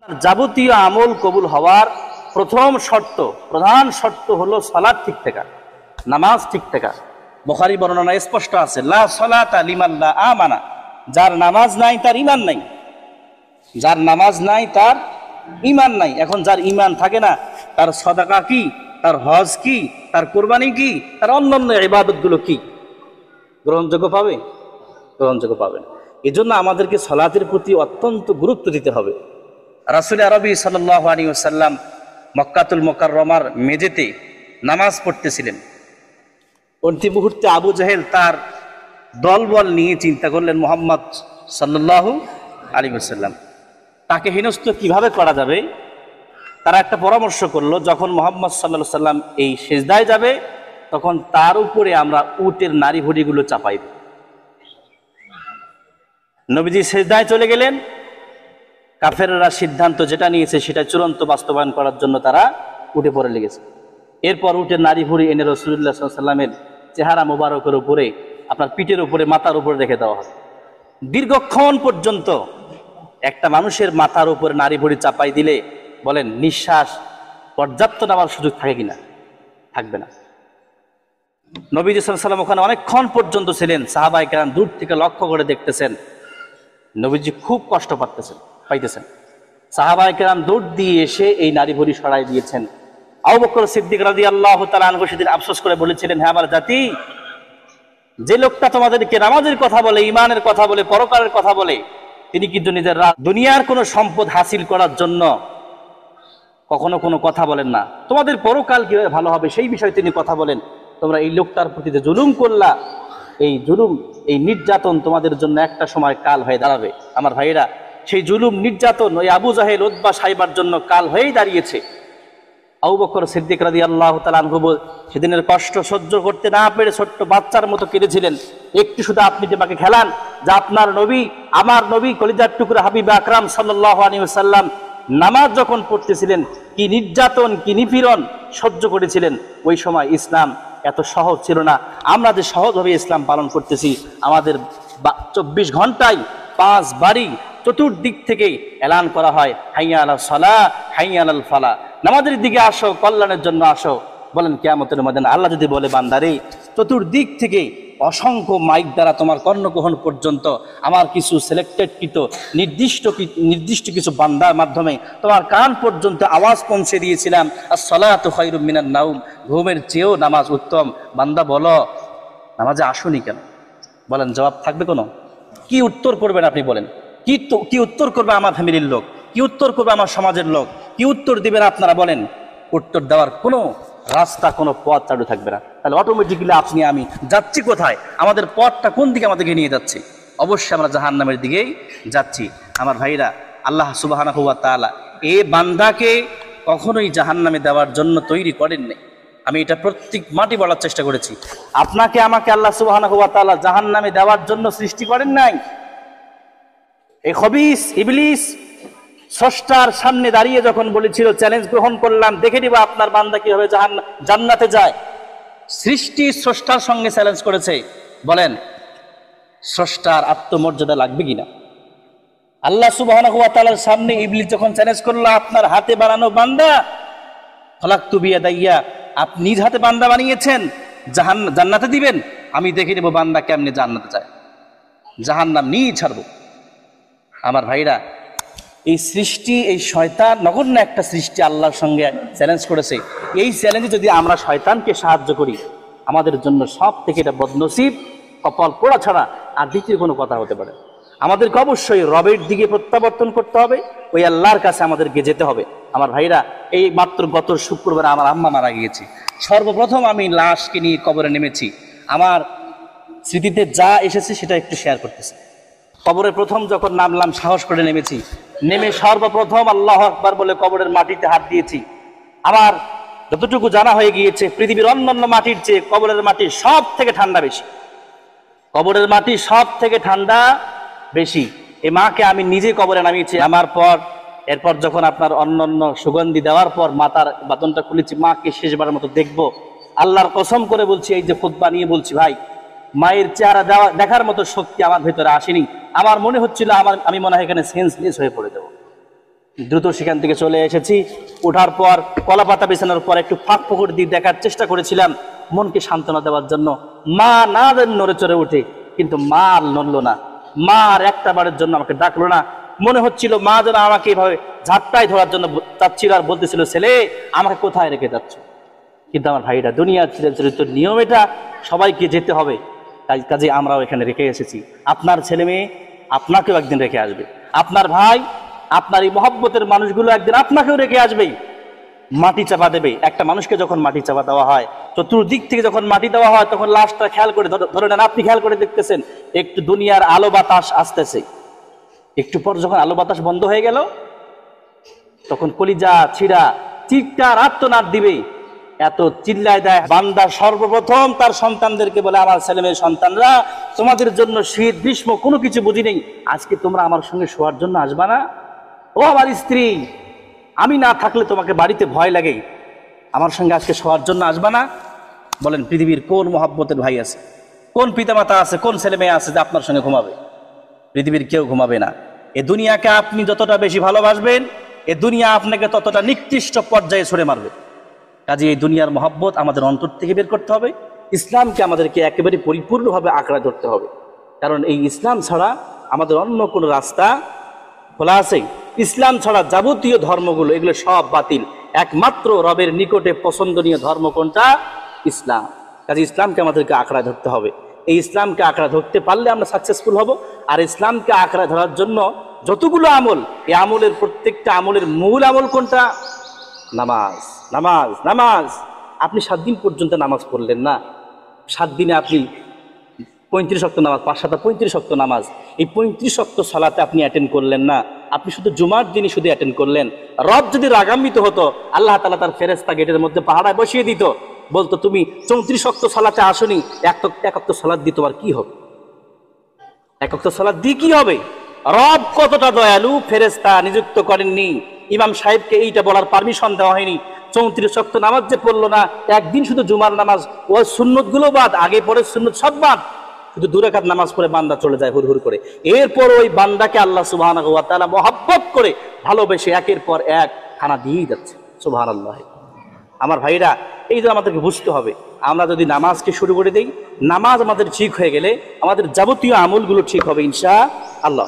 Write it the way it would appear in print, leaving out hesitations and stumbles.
যাবতীয় আমল কবুল হওয়ার প্রথম শর্ত, প্রধান শর্ত হলো সালাত ঠিক থাকা, নামাজ ঠিক থাকা। বুখারী বর্ণনা স্পষ্ট আছে, লা সালাতা লিমান লা আমানা, যার নামাজ নাই তার ঈমান নাই, যার নামাজ নাই তার ঈমান নাই। এখন যার ঈমান থাকে না, তার সাদাকা কি, তার হজ কি, তার কুরবানি কি, তার অন্যান্য ইবাদতগুলো কি গ্রহণযোগ্য পাবে? গ্রহণযোগ্য পাবে না। এজন্য আমাদেরকে সালাতের প্রতি অত্যন্ত গুরুত্ব দিতে হবে। রাসূল আরবি সাল্লাল্লাহু আলাইহি ওয়াসাল্লাম মক্কাতুল মুকাররমার মেঝেতে নামাজ পড়তেছিলেন। অন্তি মুহূর্তে আবু জাহেল তার দলবল নিয়ে চিন্তা করলেন মুহাম্মদ সাল্লাল্লাহু আলাইহি ওয়াসাল্লাম তাকে হেনস্থ কিভাবে করা যাবে। তারা একটা পরামর্শ করলো, যখন মুহাম্মদ সাল্লাল্লাহু আলাইহি ওয়াসাল্লাম এই সিজদায় যাবে তখন তার উপরে আমরা উটের নাড়ি ভুঁড়িগুলো চাপাইব। নবীজি সিজদায় চলে গেলেন। কাফেররা সিদ্ধান্ত যেটা নিয়েছে সেটা চূড়ান্ত বাস্তবায়ন করার জন্য তারা উঠে পড়ে লেগেছে। এরপর উটের নাড়ি ভুঁড়ি এনে রাসূলুল্লাহ সাল্লাল্লাহু আলাইহি ওয়াসাল্লামের চেহারা মোবারকের উপরে, আপনার পিঠের উপরে, মাথার উপরে রেখে দেওয়া হয়। দীর্ঘক্ষণ পর্যন্ত একটা মানুষের মাথার উপরে নাড়ি ভুঁড়ি চাপাই দিলে বলেন নিঃশ্বাস পর্যাপ্ত নেওয়ার সুযোগ থাকে কিনা? থাকবে না। নবীজি সাল্লাল্লাহু আলাইহি ওয়াসাল্লাম ওখানে অনেকক্ষণ পর্যন্ত ছিলেন। সাহাবায়ে কেরাম দূর থেকে লক্ষ্য করে দেখতেছেন নবীজি খুব কষ্ট পাইতেছেন। সাহাবায়ে কেরাম দৌড় দিয়ে এসে এই নাড়ি ভুঁড়ি সরাই দিয়েছেন। আবু বকর সিদ্দিক রাদিয়াল্লাহু তাআলা আনহু সেদিন আফসোস করে বলেছিলেন, হ্যাঁ আমার জাতি, যে লোকটা তোমাদেরকে নামাজের কথা বলে, ঈমানের কথা বলে, পরকালের কথা বলে, তিনি কিন্তু নিজের দুনিয়ার কোনো সম্পদ হাসিল করার জন্য কখনো কোনো কথা বলেন না। তোমাদের পরকাল কিভাবে ভালো হবে সেই বিষয়ে তিনি কথা বলেন। তোমরা এই লোকটার প্রতি যে জুলুম করলা, এই জুলুম, এই নির্যাতন তোমাদের জন্য একটা সময় কাল হয়ে দাঁড়াবে। আমার ভাইয়েরা, সেই জুলুম নির্যাতন ওই আবু জাহেল, উতবা, সাইবার জন্য কাল হয়েই দাঁড়িয়েছে। আবু বকর সিদ্দিক রাদিয়াল্লাহু তাআলা আনহু সেদিনের কষ্ট সহ্য করতে না পেরে ছোট্ট বাচ্চার মতো কেঁদেছিলেন। একটু শুধু আপনি যে আমাকে খেলান, যে আপনার নবী, আমার নবী, কলিজার টুকরা হাবিব আকরাম সাল্লাল্লাহু আলাইহি ওয়াসাল্লাম নামাজ যখন পড়তেছিলেন কি নির্যাতন, কি নিপীড়ন সহ্য করেছিলেন। ওই সময় ইসলাম এত সহজ ছিল না। আমরা যে সহজভাবে ইসলাম পালন করতেছি, আমাদের 24 ঘন্টায় 5 বারই চতুর্দিক থেকে এলান করা হয়, হাইয়া আলাস সালাহ, হাইয়া আলাল ফালাহ, নামাজের দিকে আসো, কল্যাণের জন্য আসো। বলেন কিয়ামতের ময়দানে আল্লাহ যদি বলে, বান্দারে চতুর্দিক থেকে অসংখ্য মাইক দ্বারা তোমার কর্ণগ্রহণ পর্যন্ত আমার কিছু নির্দিষ্ট কিছু বান্দার মাধ্যমে তোমার কান পর্যন্ত আওয়াজ পৌঁছে দিয়েছিলাম, আস-সালাতু খায়রুম মিনান নাওম, ঘুমের চেয়েও নামাজ উত্তম। বান্দা বলো, নামাজে আসুনি কেন? বলেন জবাব থাকবে কোনো? কি উত্তর করবেন আপনি? বলেন কি উত্তর করবে আমার ফ্যামিলির লোক? কি উত্তর করবে আমার সমাজের লোক? কি উত্তর দিবেন আপনারা? বলেন। উত্তর দেওয়ার কোনো রাস্তা, কোনো পথ চালু থাকবে না। তাহলে অটোমেটিক্যালি আপনি আমি যাচ্ছি কোথায়? আমাদের পথটা কোন দিকে আমাদেরকে নিয়ে যাচ্ছে? অবশ্যই আমরা জাহান্নামের দিকেই যাচ্ছি। আমার ভাইরা, আল্লাহ সুবহানাহু ওয়া তাআলা এই বান্দাকে কখনোই জাহান্নামে দেওয়ার জন্য তৈরি করেননি। আমি এটা প্রত্যেক মাটি বলার চেষ্টা করেছি। আপনাকে আমাকে আল্লাহ সুবহানাহু ওয়া তাআলা জাহান্নামে দেওয়ার জন্য সৃষ্টি করেন নাই। এই খবিস ইবলিস স্রষ্টার সামনে দাঁড়িয়ে যখন বলেছিল, চ্যালেঞ্জ গ্রহণ করলাম, দেখে নিব আপনার বান্দা কিভাবে জান্নাতে যায়। সৃষ্টি স্রষ্টার সঙ্গে চ্যালেঞ্জ করেছে। বলেন স্রষ্টার আত্মমর্যাদা লাগবে কিনা? আল্লাহ সুবহানাহু ওয়া তাআলার সামনে ইবলিস যখন চ্যালেঞ্জ করলো, আপনার হাতে বানানো বান্দা, খলাকতু বিয়াদাইয়া, আপনি নিজ হাতে বান্দা বানিয়েছেন, জান্নাতে দিবেন, আমি দেখে নেব বান্দা কেমনে জান্নাতে যায়, জাহান্নাম নিয়ে ছাড়বো। আমার ভাইরা, এই সৃষ্টি, এই শয়তান নগণ্য একটা সৃষ্টি আল্লাহর সঙ্গে চ্যালেঞ্জ করেছে। এই চ্যালেঞ্জে যদি আমরা শয়তানকে সাহায্য করি, আমাদের জন্য সব থেকে এটা বদনসিব, কপাল পোড়া ছাড়া আর দ্বিতীয় কোনো কথা হতে পারে। আমাদেরকে অবশ্যই রবের দিকে প্রত্যাবর্তন করতে হবে, ওই আল্লাহর কাছে আমাদেরকে যেতে হবে। আমার ভাইরা, এই মাত্র গত শুক্রবার আমার আম্মা মারা গিয়েছে। সর্বপ্রথম আমি লাশকে নিয়ে কবরে নেমেছি। আমার স্মৃতিতে যা এসেছে সেটা একটু শেয়ার করতেছি। কবরে প্রথম যখন নামলাম, সাহস করে নেমেছি। নেমে সর্বপ্রথম আল্লাহু আকবার বলে কবরের মাটিতে হাত দিয়েছি। আমার যতটুকু জানা হয়ে গিয়েছে, পৃথিবীর অন্যান্য মাটির চেয়ে কবরের মাটি সব থেকে ঠান্ডা বেশি। কবরের মাটি সব থেকে ঠান্ডা বেশি। এই মাকে আমি নিজে কবরে নামিয়েছি। আমার পর এরপর যখন আপনার অন্যান্য সুগন্ধি দেওয়ার পর মাথার বাদনটা খুলেছি, মাকে শেষবারের মতো দেখবো। আল্লাহর কসম করে বলছি, এই যে খুতবা নিয়ে বলছি ভাই, মায়ের চেহারা দেখার মতো শক্তি আমার ভেতরে আসেনি। আমার মনে হচ্ছিল আমি মনে হয় এখানে সেন্সলেস হয়ে পড়ে দেবো। দ্রুত সেখান থেকে চলে এসেছি। ওঠার পর কলা পাতা বিছানোর পর একটু ফাঁক ফোকর দিয়ে দেখার চেষ্টা করেছিলাম মনকে সান্ত্বনা দেওয়ার জন্য। মা না নড়ে চড়ে উঠে, কিন্তু মা আর নড়লো না। মা আর একটা বারের জন্য আমাকে ডাকলো না। মনে হচ্ছিল মা যেন আমাকে এভাবে ঝাপটায় ধরার জন্য চাচ্ছিল আর বলতেছিল, ছেলে আমাকে কোথায় রেখে যাচ্ছ? কিন্তু আমার ভাইরা, দুনিয়ার চরিত্র নিয়ম এটা, সবাইকে যেতে হবে। কাজে আমরাও এখানে রেখে এসেছি। আপনার ছেলে মেয়ে আপনাকেও একদিন রেখে আসবে, আপনার ভাই, আপনার এই মহব্বতের মানুষগুলো একদিন আপনাকেও রেখে আসবেই, মাটি চাপা দেবে। একটা মানুষকে যখন মাটি চাপা দেওয়া হয়, চতুর্দিক থেকে যখন মাটি দেওয়া হয়, তখন লাশটা খেয়াল করে ধরে নেন, আপনি খেয়াল করে দেখতেছেন একটু দুনিয়ার আলো বাতাস আসতেছে, একটু পর যখন আলো বাতাস বন্ধ হয়ে গেল, তখন কলিজা ছিঁড়া চিৎকার আর্তনাদ দিবে। এত চিল্লায় দেয় বান্দা সর্বপ্রথম তার সন্তানদেরকে বলে, আমার ছেলে মেয়ে সন্তানরা, তোমাদের জন্য শীত গ্রীষ্ম কোনো কিছু বুঝি নেই, আজকে তোমরা আমার সঙ্গে শোয়ার জন্য আসবা না? ও আমার স্ত্রী, আমি না থাকলে তোমাকে বাড়িতে ভয় লাগে, আমার সঙ্গে আজকে শোয়ার জন্য আসবা না? বলেন, পৃথিবীর কোন মহব্বতের ভাই আছে, কোন পিতামাতা আছে, কোন ছেলে মেয়ে আছে যে আপনার সঙ্গে ঘুমাবে? পৃথিবীর কেউ ঘুমাবে না। এ দুনিয়াকে আপনি যতটা বেশি ভালোবাসবেন, এ দুনিয়া আপনাকে ততটা নিকৃষ্ট পর্যায়ে ছড়ে মারবে। কাজে এই দুনিয়ার মহব্বত আমাদের অন্তর থেকে বের করতে হবে। ইসলামকে আমাদেরকে একেবারে পরিপূর্ণভাবে আঁকড়া ধরতে হবে, কারণ এই ইসলাম ছাড়া আমাদের অন্য কোনো রাস্তা খোলা আছে? ইসলাম ছাড়া যাবতীয় ধর্মগুলো, এগুলো সব বাতিল। একমাত্র রবের নিকটে পছন্দনীয় ধর্ম কোনটা? ইসলাম। কাজে ইসলামকে আমাদেরকে আঁকড়া ধরতে হবে। এই ইসলামকে আঁকড়া ধরতে পারলে আমরা সাকসেসফুল হব। আর ইসলামকে আঁকড়া ধরার জন্য যতগুলো আমল, এই আমলের প্রত্যেকটা আমলের মূল আমল কোনটা? নামাজ, নামাজ, নামাজ। আপনি 7 দিন পর্যন্ত নামাজ পড়লেন না, 7 দিনে আপনি 35 ওয়াক্ত নামাজ, 5-7 35 ওয়াক্ত নামাজ, এই 35 ওয়াক্ত সালাতে আপনি অ্যাটেন্ড করলেন না, আপনি শুধু জুমার দিনই শুধু অ্যাটেন্ড করলেন। রব যদি রাগান্বিত হতো, আল্লাহ তাআলা তার ফেরেশতা গেটের মধ্যে পাহারায় বসিয়ে দিত, বলতো তুমি 34 ওয়াক্ত সালাতে আসনি, এক ওয়াক্ত সালাত দিয়ে তোমার কি হবে? এক ওয়াক্ত সালাত দিয়ে কি হবে? রব কতটা দয়ালু, ফেরেশতা নিযুক্ত করেননি, ইমাম সাহেবকে এইটা বলার পারমিশন দেওয়া হয়নি। 34 ওয়াক্ত নামাজ যে পড়লো না, একদিন শুধু জুমার নামাজ, ওই সুন্নতগুলো বাদ, আগে পরে সুন্নত সব বাদ, শুধু 2 রাকাত নামাজ পড়ে বান্দা চলে যায় হুড় হুড় করে। এরপর ওই বান্দাকে আল্লাহ সুবহানাহু ওয়া তাআলা মহব্বত করে ভালোবেসে একের পর এক খানা দিয়েই যাচ্ছে। সুবহানাল্লাহ। আমার ভাইরা, এই যে আমাদেরকে বুঝতে হবে, আমরা যদি নামাজকে শুরু করে দেই, নামাজ আমাদের ঠিক হয়ে গেলে আমাদের যাবতীয় আমলগুলো ঠিক হবে ইনশাআল্লাহ।